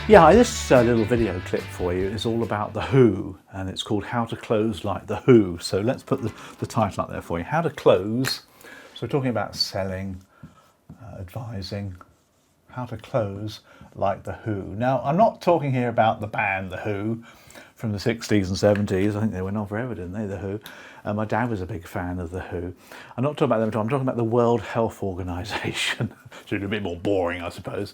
Yeah, this little video clip for you is all about The Who, and it's called How to Close Like The Who. So let's put the title up there for you. How to close. So we're talking about selling, advising, how to close like The Who. Now, I'm not talking here about the band The Who from the 60s and 70s. I think they went on forever, didn't they, The Who? My dad was a big fan of The Who. I'm not talking about them at all. I'm talking about the World Health Organization. It's a bit more boring, I suppose.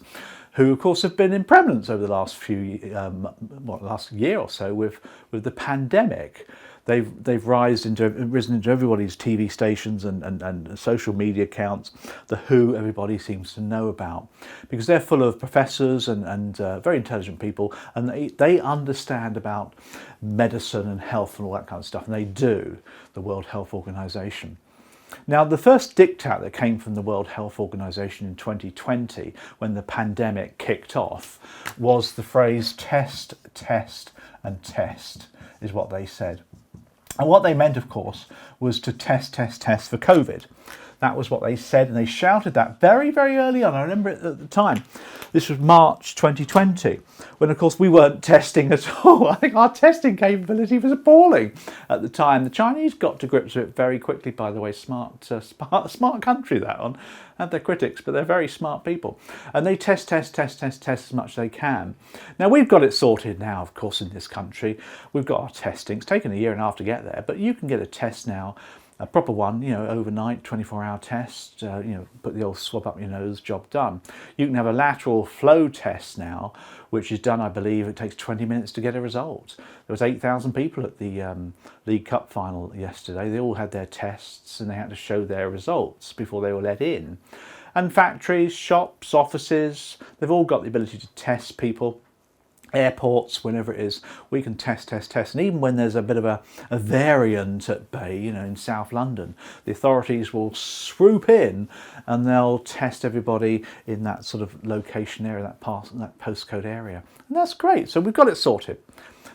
Who, of course, have been in prominence over the last last year or so with the pandemic. They've risen into everybody's TV stations and social media accounts. The Who, everybody seems to know about, because they're full of professors and very intelligent people, and they understand about medicine and health and all that kind of stuff, and they do, the World Health Organization. Now, the first diktat that came from the World Health Organization in 2020, when the pandemic kicked off, was the phrase test, test and test, is what they said. And what they meant, of course, was to test, test, test for COVID. That was what they said, and they shouted that very, very early on. I remember it at the time. This was March 2020, when, of course, we weren't testing at all. I think our testing capability was appalling at the time. The Chinese got to grips with it very quickly, by the way. Smart country, that one. Had their critics, but they're very smart people. And they test as much as they can. Now, we've got it sorted now, of course, in this country. We've got our testing. It's taken a year and a half to get there, but you can get a test now, a proper one, overnight, 24-hour test, put the old swab up your nose, job done. You can have a lateral flow test now, which is done, I believe, it takes 20 minutes to get a result. There was 8,000 people at the League Cup final yesterday. They all had their tests and they had to show their results before they were let in. And factories, shops, offices, they've all got the ability to test people. Airports, whenever it is, we can test. And even when there's a bit of a variant at bay, in South London, the authorities will swoop in and they'll test everybody in that sort of location area, that postcode area. And that's great. So we've got it sorted.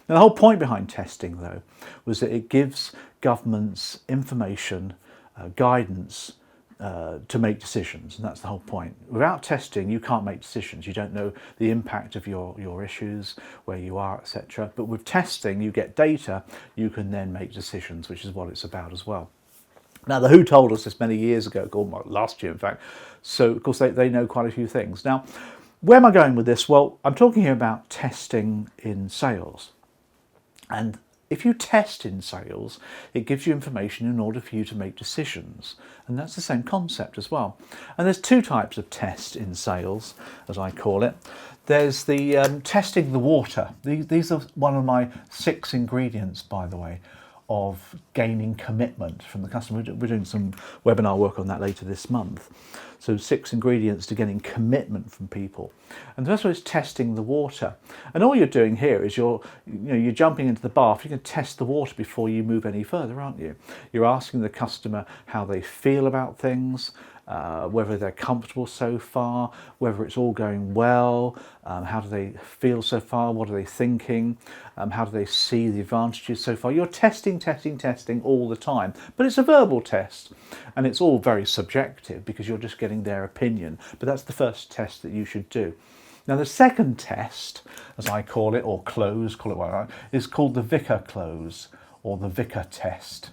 Now, the whole point behind testing, though, was that it gives governments information, guidance, to make decisions, and that's the whole point. Without testing, you can't make decisions. You don't know the impact of your issues, where you are, etc. But with testing, you get data, you can then make decisions, which is what it's about as well. Now, the Who told us this many years ago, last year in fact, so of course they know quite a few things. Now, where am I going with this? Well, I'm talking here about testing in sales. And if you test in sales, it gives you information in order for you to make decisions. And that's the same concept as well. And there's two types of test in sales, as I call it. There's the testing the water. These are one of my 6 ingredients, by the way, of gaining commitment from the customer. We're doing some webinar work on that later this month. So 6 ingredients to getting commitment from people. And the first one is testing the water. And all you're doing here is you're jumping into the bath. You can test the water before you move any further, aren't you? You're asking the customer how they feel about things, whether they're comfortable so far, whether it's all going well, how do they feel so far, what are they thinking, how do they see the advantages so far. You're testing all the time, but it's a verbal test and it's all very subjective because you're just getting their opinion. But that's the first test that you should do. Now, the second test, as I call it, or close, call it what I like, is called the Vicar close or the Vicar test.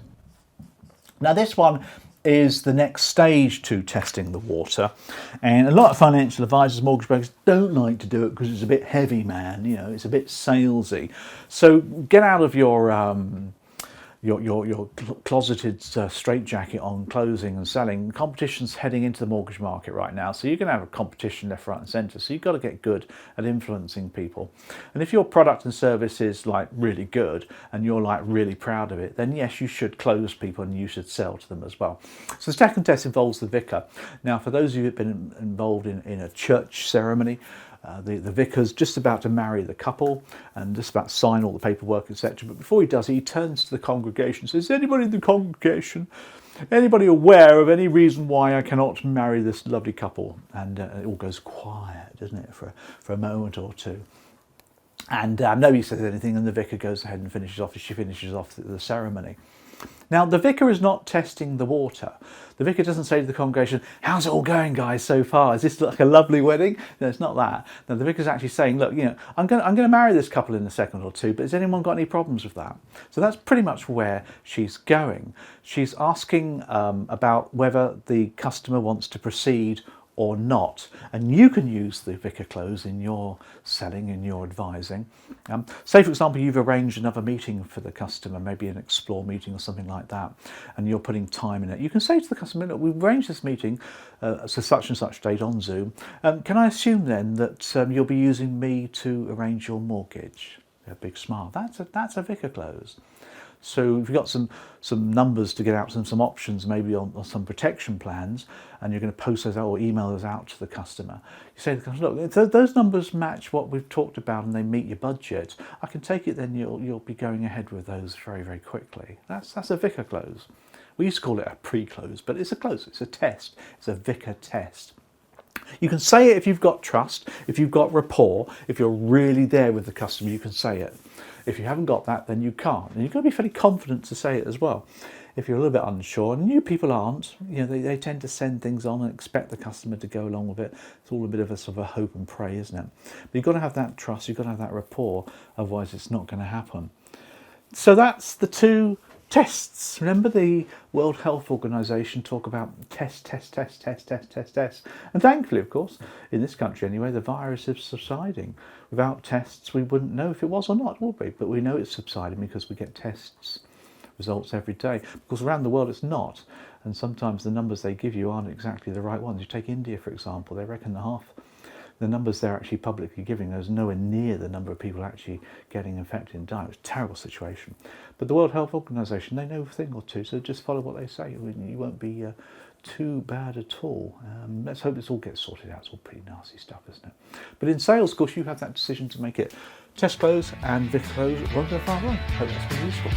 Now, this one is the next stage to testing the water, and a lot of financial advisors, mortgage brokers don't like to do it because it's a bit heavy, man. It's a bit salesy. So get out of your closeted straitjacket on closing and selling. Competition's heading into the mortgage market right now, so you're going to have a competition left, right and centre, so you've got to get good at influencing people. And if your product and service is like really good and you're like really proud of it, then yes, you should close people and you should sell to them as well. So the second test involves the vicar. Now, for those of you who've been involved in a church ceremony, the vicar's just about to marry the couple and just about to sign all the paperwork, etc. But before he does, he turns to the congregation and says, anybody in the congregation, anybody aware of any reason why I cannot marry this lovely couple? And it all goes quiet, doesn't it, for a moment or two. And nobody says anything, and the vicar goes ahead and finishes off the ceremony. Now, the vicar is not testing the water. The vicar doesn't say to the congregation, how's it all going, guys, so far? Is this like a lovely wedding? No, it's not that. No, the vicar's actually saying, look, I'm going to marry this couple in a second or two, but has anyone got any problems with that? So that's pretty much where she's going. She's asking about whether the customer wants to proceed or not, and you can use the vicar close in your selling, in your advising. Say for example you've arranged another meeting for the customer, maybe an explore meeting or something like that, and you're putting time in it. You can say to the customer, look, we've arranged this meeting so such and such date on Zoom. Can I assume then that you'll be using me to arrange your mortgage? A big smile. That's a vicar close. So if you've got some numbers to get out, some options maybe on some protection plans, and you're going to post those out or email those out to the customer, you say to the customer, look, if those numbers match what we've talked about and they meet your budget, I can take it then you'll be going ahead with those very, very quickly. That's a vicar close. We used to call it a pre-close, but it's a close, it's a test, it's a vicar test. You can say it if you've got trust, if you've got rapport, if you're really there with the customer, you can say it. If you haven't got that, then you can't. And you've got to be fairly confident to say it as well. If you're a little bit unsure, and new people aren't, they tend to send things on and expect the customer to go along with it. It's all a bit of a sort of a hope and pray, isn't it? But you've got to have that trust, you've got to have that rapport, otherwise it's not going to happen. So that's the two tests. Remember the World Health Organization talk about test. And thankfully, of course, in this country anyway, the virus is subsiding. Without tests, we wouldn't know if it was or not, would we? But we know it's subsiding because we get tests results every day. Because around the world it's not. And sometimes the numbers they give you aren't exactly the right ones. You take India, for example, they reckon the numbers they're actually publicly giving, there's nowhere near the number of people actually getting infected and dying. It's a terrible situation. But the World Health Organization, they know a thing or two, so just follow what they say. You won't be too bad at all. Let's hope this all gets sorted out. It's all pretty nasty stuff, isn't it? But in sales, of course, you have that decision to make it test close and vicar close. Won't go far wrong. Hope that's been useful.